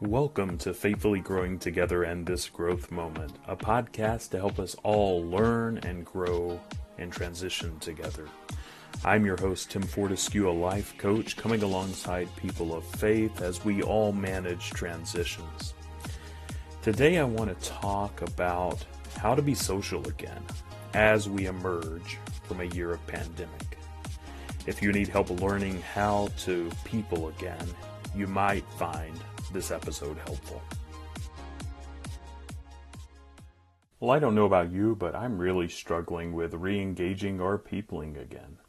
Welcome to Faithfully Growing Together and This Growth Moment, a podcast to help us all learn and grow and transition together. I'm your host, Tim Fortescue, a life coach, coming alongside people of faith as we all manage transitions. Today I want to talk about how to be social again as we emerge from a year of pandemic. If you need help learning how to people again, you might find this episode helpful. Well, I don't know about you, but I'm really struggling with re-engaging or peopling again.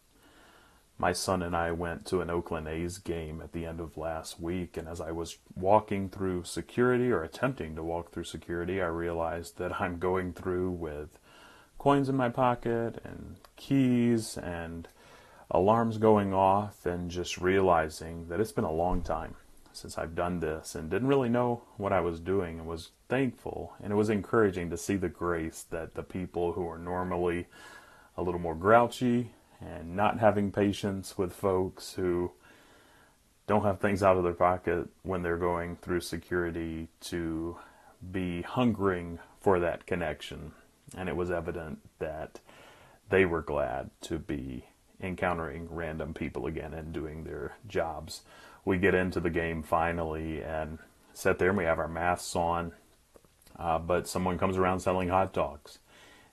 My son and I went to an Oakland A's game at the end of last week, and as I was walking through security, or attempting to walk through security, I realized that I'm going through with coins in my pocket and keys and alarms going off, and just realizing that it's been a long time since I've done this and didn't really know what I was doing, and was thankful, and it was encouraging to see the grace that the people who are normally a little more grouchy and not having patience with folks who don't have things out of their pocket when they're going through security, to be hungering for that connection. And it was evident that they were glad to be encountering random people again and doing their jobs. We get into the game finally and sit there and we have our masks on, but someone comes around selling hot dogs.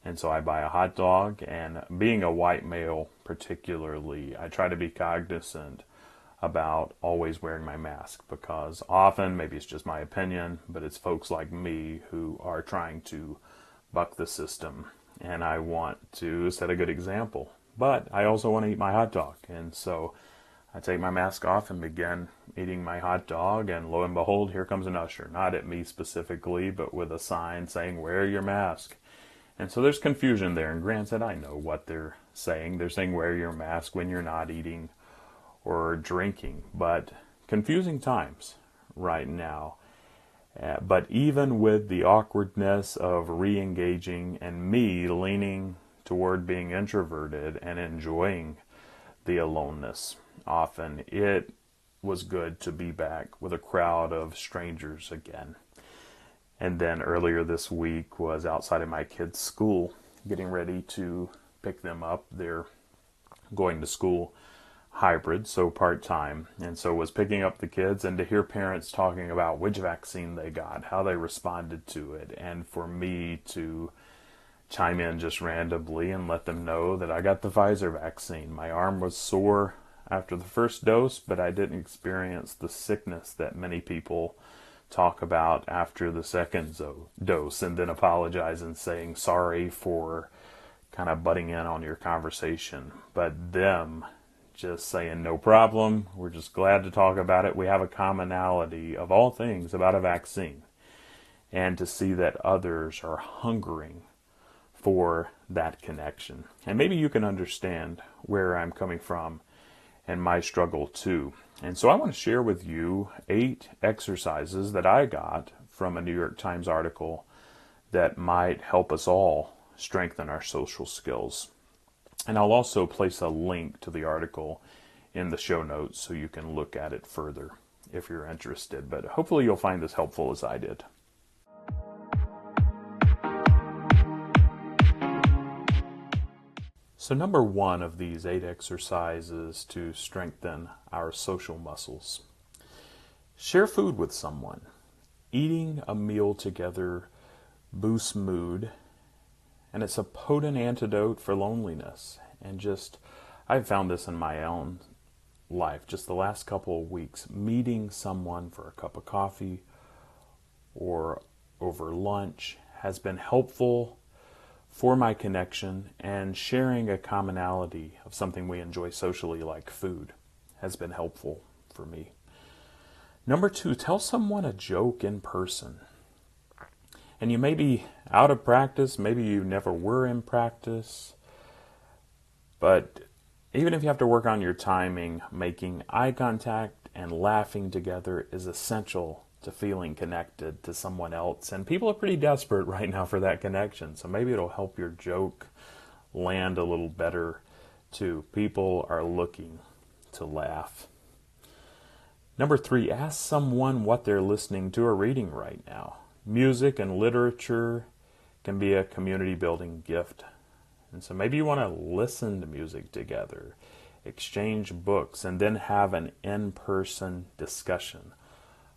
And so I buy a hot dog, and being a white male particularly, I try to be cognizant about always wearing my mask, because often, maybe it's just my opinion, but it's folks like me who are trying to buck the system, and I want to set a good example. But I also want to eat my hot dog, and so I take my mask off and begin eating my hot dog, and lo and behold, here comes an usher, not at me specifically, but with a sign saying, "Wear your mask." And so there's confusion there, and granted, I know what they're saying. They're saying wear your mask when you're not eating or drinking, but confusing times right now. But even with the awkwardness of re-engaging and me leaning toward being introverted and enjoying the aloneness, often it was good to be back with a crowd of strangers again. And then earlier this week was outside of my kids' school, getting ready to pick them up. They're going to school hybrid, so part-time, and so was picking up the kids, and to hear parents talking about which vaccine they got, how they responded to it, and for me to chime in just randomly and let them know that I got the Pfizer vaccine. My arm was sore after the first dose, but I didn't experience the sickness that many people talk about after the second dose, and then apologize and saying sorry for kind of butting in on your conversation. But them just saying no problem, we're just glad to talk about it. We have a commonality of all things about a vaccine. And to see that others are hungering for that connection. And maybe you can understand where I'm coming from and my struggle too. And so I want to share with you 8 exercises that I got from a New York Times article that might help us all strengthen our social skills. And I'll also place a link to the article in the show notes so you can look at it further if you're interested. But hopefully you'll find this helpful as I did. So number 1 of these 8 exercises to strengthen our social muscles. Share food with someone. Eating a meal together boosts mood, and it's a potent antidote for loneliness. And I've found this in my own life, just the last couple of weeks, meeting someone for a cup of coffee or over lunch has been helpful for my connection, and sharing a commonality of something we enjoy socially like food has been helpful for me. Number 2, tell someone a joke in person. And you may be out of practice, maybe you never were in practice, but even if you have to work on your timing, making eye contact and laughing together is essential to feeling connected to someone else. And people are pretty desperate right now for that connection. So maybe it'll help your joke land a little better too. People are looking to laugh. Number 3, ask someone what they're listening to or reading right now. Music and literature can be a community building gift. And so maybe you want to listen to music together, exchange books, and then have an in-person discussion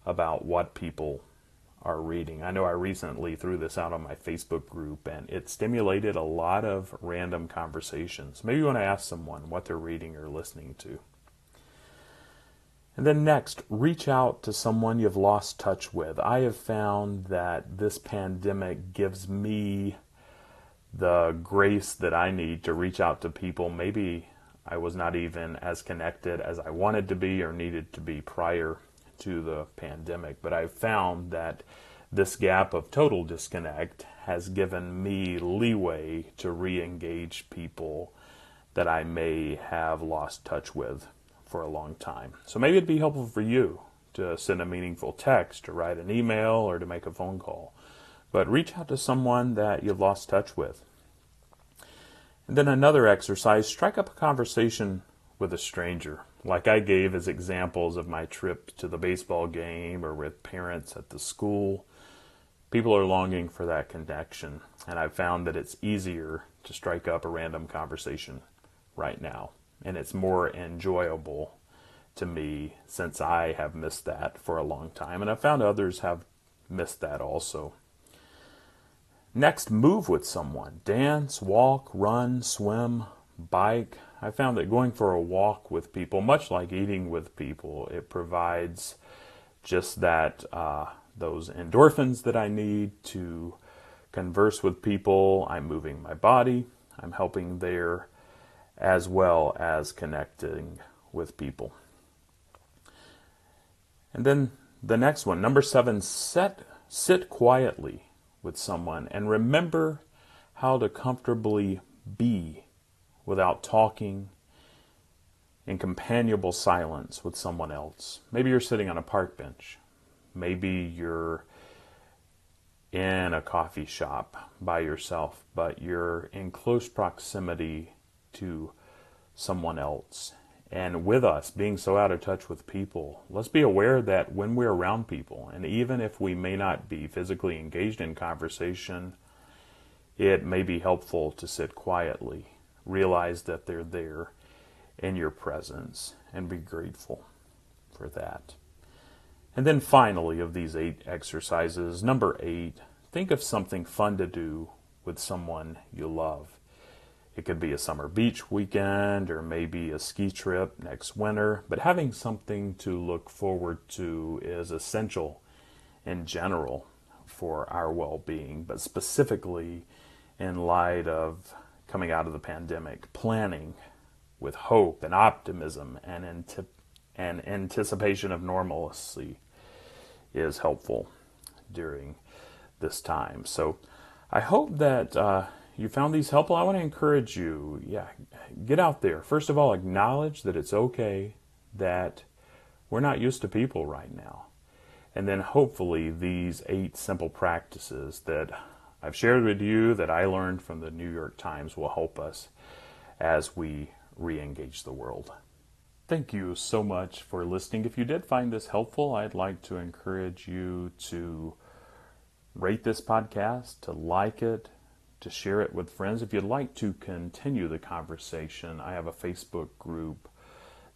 about what people are reading. I know I recently threw this out on my Facebook group, and it stimulated a lot of random conversations. Maybe you want to ask someone what they're reading or listening to. And then next, reach out to someone you've lost touch with. I have found that this pandemic gives me the grace that I need to reach out to people maybe I was not even as connected as I wanted to be or needed to be prior to the pandemic. But I've found that this gap of total disconnect has given me leeway to re-engage people that I may have lost touch with for a long time. So maybe it'd be helpful for you to send a meaningful text, to write an email, or to make a phone call. But reach out to someone that you've lost touch with. And then another exercise, strike up a conversation with a stranger, like I gave as examples of my trip to the baseball game or with parents at the school. People are longing for that connection, and I've found that it's easier to strike up a random conversation right now, and it's more enjoyable to me since I have missed that for a long time, and I've found others have missed that also. Next, move with someone. Dance, walk, run, swim, bike. I found that going for a walk with people, much like eating with people, it provides just that those endorphins that I need to converse with people. I'm moving my body. I'm helping there as well as connecting with people. And then the next one, number 7, sit quietly with someone and remember how to comfortably be without talking in companionable silence with someone else. Maybe you're sitting on a park bench. Maybe you're in a coffee shop by yourself, but you're in close proximity to someone else. And with us being so out of touch with people, let's be aware that when we're around people, and even if we may not be physically engaged in conversation, it may be helpful to sit quietly, realize that they're there in your presence, and be grateful for that. And then finally, of these 8 exercises, number 8, think of something fun to do with someone you love. It could be a summer beach weekend or maybe a ski trip next winter, but having something to look forward to is essential in general for our well-being, but specifically in light of coming out of the pandemic. Planning with hope and optimism and anticipation of normalcy is helpful during this time. So I hope that you found these helpful. I want to encourage you, get out there. First of all, acknowledge that it's okay that we're not used to people right now. And then hopefully these 8 simple practices that I've shared with you that I learned from the New York Times will help us as we re-engage the world. Thank you so much for listening. If you did find this helpful, I'd like to encourage you to rate this podcast, to like it, to share it with friends. If you'd like to continue the conversation, I have a Facebook group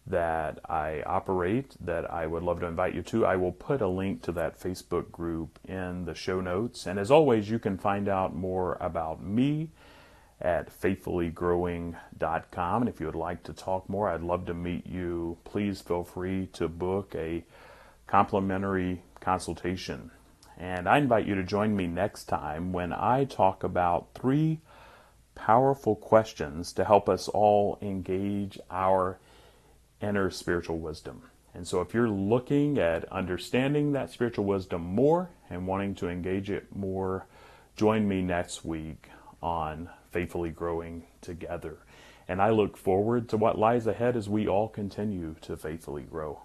that I operate that I would love to invite you to. I will put a link to that Facebook group in the show notes. And as always, you can find out more about me at faithfullygrowing.com. And if you would like to talk more, I'd love to meet you. Please feel free to book a complimentary consultation. And I invite you to join me next time when I talk about 3 powerful questions to help us all engage our inner spiritual wisdom. And so if you're looking at understanding that spiritual wisdom more and wanting to engage it more, join me next week on Faithfully Growing Together. And I look forward to what lies ahead as we all continue to faithfully grow.